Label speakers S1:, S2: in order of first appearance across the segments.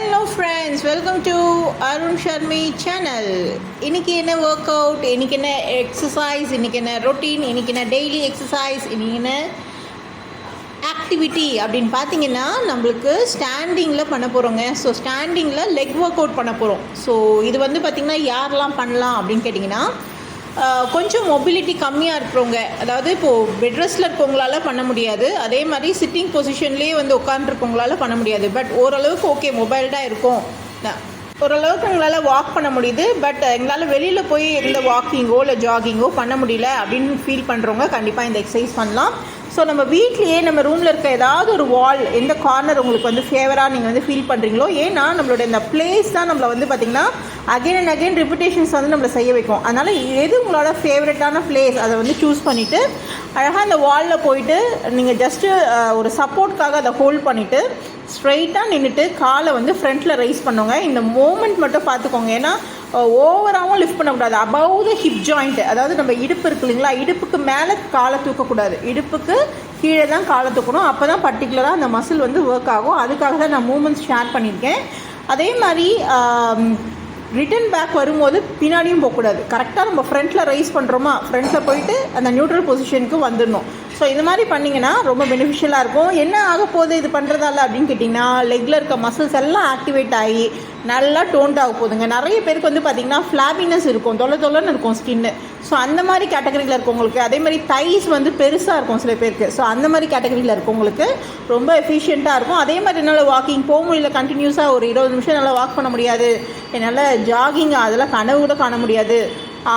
S1: Hello friends, welcome to Arun Sharmi channel. இன்னைக்கு என்ன work out, இன்னைக்கு என்ன எக்ஸசைஸ், இன்னைக்கு என்ன ரொட்டீன், இன்னைக்கு என்ன டெய்லி எக்ஸசைஸ், இன்னைக்கு என்ன ஆக்டிவிட்டி அப்படின்னு பார்த்தீங்கன்னா நம்மளுக்கு ஸ்டாண்டிங்கில் பண்ண போகிறோங்க. ஸோ ஸ்டாண்டிங்கில் லெக் ஒர்க் அவுட் பண்ண போகிறோம். ஸோ இது வந்து பார்த்திங்கன்னா யாரெல்லாம் பண்ணலாம் அப்படின்னு கேட்டிங்கன்னா கொஞ்சம் மொபிலிட்டி கம்மியாக இருக்கிறவங்க, அதாவது இப்போது பெட் ரெஸ்ட்டில் இருக்கவங்களால பண்ண முடியாது, அதே மாதிரி சிட்டிங் பொசிஷன்லேயே வந்து உட்காந்துருக்கவங்களால பண்ண முடியாது. பட் ஓரளவுக்கு ஓகே மொபைல்டாக இருக்கும், ஓரளவுக்கு எங்களால் வாக் பண்ண முடியுது. பட் எங்களால் வெளியில் போய் எந்த வாக்கிங்கோ இல்லை ஜாகிங்கோ பண்ண முடியல அப்படின்னு ஃபீல் பண்ணுறவங்க கண்டிப்பாக இந்த எக்ஸசைஸ் பண்ணலாம். ஸோ நம்ம வீட்லேயே நம்ம ரூமில் இருக்க ஏதாவது ஒரு வால், எந்த கார்னர் உங்களுக்கு வந்து ஃபேவராக நீங்கள் வந்து ஃபீல் பண்ணுறீங்களோ, ஏன்னா நம்மளோட இந்த பிளேஸ் தான் நம்மளை வந்து பார்த்திங்கன்னா அகைன் அண்ட் அகைன் ரிப்பிட்டேஷன்ஸ் வந்து நம்மளை செய்ய வைக்கும். அதனால் எது உங்களோட ஃபேவரட்டான பிளேஸ் அதை வந்து சூஸ் பண்ணிவிட்டு அழகாக அந்த வாலில் போயிட்டு நீங்கள் ஜஸ்ட்டு ஒரு சப்போர்ட்காக அதை ஹோல்ட் பண்ணிவிட்டு ஸ்ட்ரைட்டாக நின்றுட்டு காலை வந்து ஃப்ரண்ட்டில் ரைஸ் பண்ணுங்க. இந்த மூமெண்ட் மட்டும் பார்த்துக்கோங்க, ஏன்னா ஓவராகவும் லிஃப்ட் பண்ணக்கூடாது. அபவ் த ஹிப் ஜாயிண்ட், அதாவது நம்ம இடுப்பு இருக்கு இல்லைங்களா, இடுப்புக்கு மேலே காலை தூக்கக்கூடாது, இடுப்புக்கு கீழே தான் காலை தூக்கணும். அப்போ தான் பர்டிகுலராக அந்த மசில் வந்து ஒர்க் ஆகும். அதுக்காக தான் நான் மூமெண்ட்ஸ் ஷேர் பண்ணியிருக்கேன். அதே மாதிரி ரிட்டன் பேக் வரும்போது பின்னாடியும் போகக்கூடாது. கரெக்டாக நம்ம ஃப்ரண்ட்டில் ரைஸ் பண்ணுறோமா, ஃப்ரண்ட்டில் போயிட்டு அந்த நியூட்ரல் பொசிஷனுக்கு வந்துடணும். ஸோ இது மாதிரி பண்ணிங்கன்னா ரொம்ப பெனிஃபிஷியலாக இருக்கும். என்ன ஆக போகுது இது பண்ணுறதால அப்படின்னு கேட்டிங்கன்னா, லெக்கில் இருக்க மசில்ஸ் எல்லாம் ஆக்டிவேட் ஆகி நல்லா டோன்ட் ஆக போகுதுங்க. நிறைய பேருக்கு வந்து பார்த்திங்கன்னா ஃப்ளாபினஸ் இருக்கும், தொலைன்னு இருக்கும் ஸ்கின்னு. ஸோ அந்த மாதிரி கேட்டகரியில் இருக்கவங்களுக்கு, அதே மாதிரி தைஸ் வந்து பெருசாக இருக்கும் சில பேருக்கு. ஸோ அந்த மாதிரி கேட்டகரியில் இருக்கவங்களுக்கு ரொம்ப எஃபிஷியண்ட்டாக இருக்கும். அதே மாதிரி என்னால் வாக்கிங் போக முடியல, கண்டினியூஸாக ஒரு 20 நிமிஷம் என்னால் வாக் பண்ண முடியாது, என்னால் ஜாகிங் அதெல்லாம் கனவு கூட காண முடியாது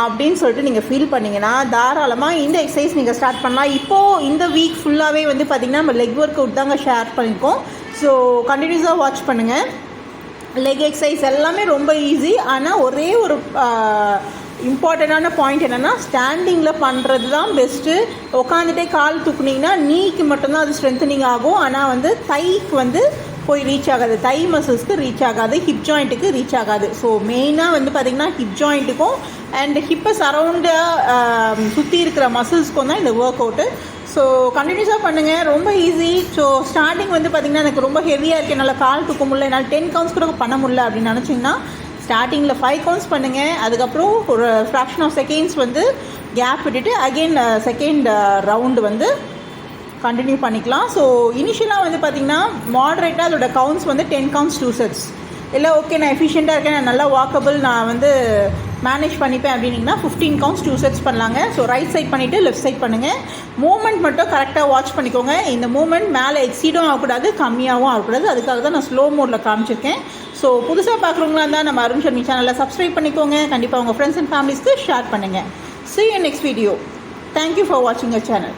S1: அப்படின்னு சொல்லிட்டு நீங்கள் ஃபீல் பண்ணிங்கன்னா தாராளமாக இந்த எக்ஸசைஸ் நீங்கள் ஸ்டார்ட் பண்ணலாம். இப்போது இந்த வீக் ஃபுல்லாகவே வந்து பார்த்திங்கன்னா நம்ம லெக் ஒர்க் அவுட் தாங்க ஷேர் பண்ணியிருக்கோம். ஸோ கண்டினியூஸாக வாட்ச் பண்ணுங்கள். லெக் எக்ஸசைஸ் எல்லாமே ரொம்ப ஈஸி. ஆனால் ஒரே ஒரு இம்பார்ட்டண்ட்டான பாயிண்ட் என்னென்னா, ஸ்டாண்டிங்கில் பண்ணுறது தான் பெஸ்ட்டு. உட்காந்துட்டே கால் தூக்குனிங்கன்னா நீக்கு மட்டும்தான் அது ஸ்ட்ரென்த்தனிங் ஆகும். ஆனால் வந்து தைக்கு வந்து போய் ரீச் ஆகாது, தை மசில்ஸ்க்கு ரீச் ஆகாது, ஹிப் ஜாயிண்ட்டுக்கு ரீச் ஆகாது. ஸோ மெயினாக வந்து பார்த்திங்கன்னா ஹிப் ஜாயிண்ட்டுக்கும் அண்ட் ஹிப்பை சரௌண்டாக சுற்றி இருக்கிற மசில்ஸ்க்கும் தான் இந்த ஒர்க் அவுட்டு. ஸோ கண்டினியூஸாக பண்ணுங்கள், ரொம்ப ஈஸி. ஸோ ஸ்டார்டிங் வந்து பார்த்திங்கன்னா எனக்கு ரொம்ப ஹெவியாக இருக்குது, என்னால் கால் தூக்க முடியல, என்னால் 10 கவுண்ட்ஸ் கூட பண்ண முடியல அப்படின்னு நினச்சிங்கன்னா ஸ்டார்டிங்கில் 5 கவுண்ட்ஸ் பண்ணுங்கள். அதுக்கப்புறம் ஒரு ஃப்ராக்ஷன் ஆஃப் செகண்ட்ஸ் வந்து கேப் விட்டுட்டு அகெயின் செகண்ட் ரவுண்டு வந்து கண்டினியூ பண்ணிக்கலாம். ஸோ இனிஷியலாக வந்து பார்த்திங்கன்னா மாடரேட்டாக அதோட கவுண்ட்ஸ் வந்து 10 கவுண்ட்ஸ் 2 செட்ஸ். இல்லை ஓகே நான் எஃபிஷியண்ட்டாக இருக்கேன், நான் நல்லா வாக்கபிள், நான் வந்து மேனேஜ் பண்ணிப்பேன் அப்படின்னிங்கன்னா 15 கவுண்ட்ஸ் 2 செட்ஸ் பண்ணலாங்க. ஸோ ரைட் சைட் பண்ணிவிட்டு லெஃப்ட் சைட் பண்ணுங்கள். மூமெண்ட் மட்டும் கரெக்டாக வாட்ச் பண்ணிக்கோங்க. இந்த மூமெண்ட் மேலே எக்ஸீடும் ஆகக்கூடாது, கம்மியாகவும் ஆகக்கூடாது. அதுக்காக தான் நான் ஸ்லோ மோடில் காமிச்சிருக்கேன். ஸோ புதுசாக பார்க்குறவங்களா இருந்தால் நம்ம அருண் ஷர்மி சேனலில் சப்ஸ்கிரைப் பண்ணிக்கோங்க. கண்டிப்பாக உங்கள் ஃப்ரெண்ட்ஸ் அண்ட் ஃபேமிலிஸ்க்கு ஷேர் பண்ணுங்கள். See you next video. Thank you for watching our channel.